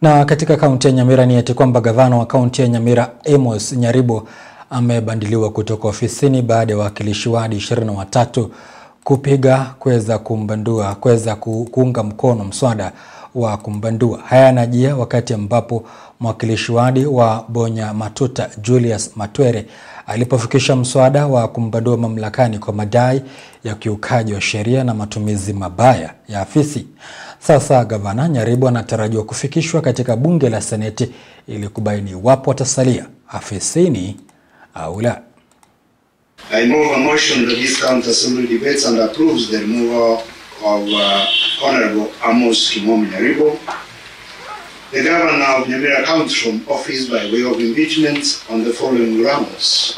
Na katika kaunti ya Nyamira ni eti kwamba gavana wa kaunti ya Nyamira Amos Nyaribo amebandiliwa kutoka ofisini baada ya wawakilishi wadi 23 kuweza kuunga mkono mswada wa kumbandua. Haya yanajia wakati ambapo mwakilishi wadi wa Bonya Matuta Julius Matwere alipofikisha mswada wa kumbandua mamlakani kwa madai ya kiukaji wa sheria na matumizi mabaya ya afisi. Sasa gavana Nyaribo anatarajiwa kufikishwa katika bunge la Seneti ili kubaini iwapo atasalia afisini au la. I move a motion that this county assembly debates and approves the removal of Honorable Amos Kimomi Nyaribo, the governor of Nyamira County, from office by way of impeachment on the following grounds.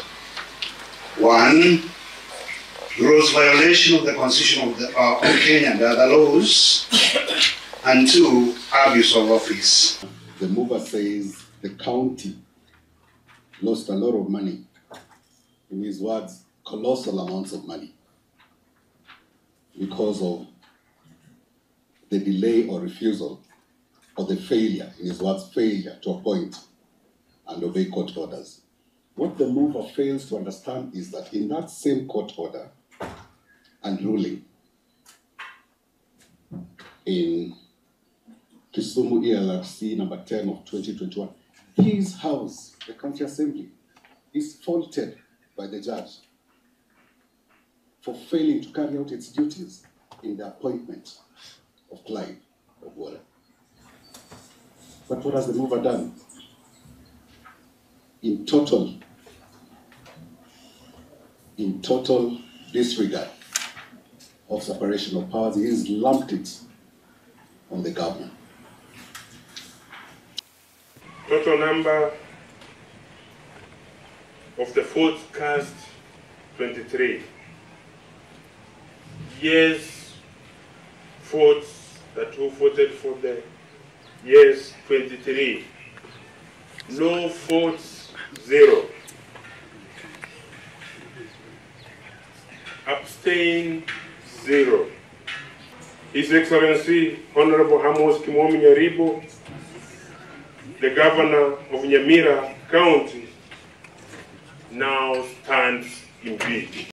1. Gross violation of the Constitution of Kenya and other laws. And 2. Abuse of office. The mover says the county lost a lot of money. In his words, colossal amounts of money, because of the delay or refusal, or the failure, in his words, failure to appoint and obey court orders. What the mover fails to understand is that in that same court order and ruling in Kisumu ELRC number 10 of 2021, his house, the county assembly, is faulted by the judge for failing to carry out its duties in the appointment of Clive Ogwora. But what has the mover done? In total disregard of separation of powers, he has lumped it on the government. Total number of the votes cast, 23. Yes votes that who voted for the yes, 23. No votes, 0. Abstain, 0. His Excellency Honorable Amos Kimomi Nyaribo, the Governor of Nyamira County, now stands impeached.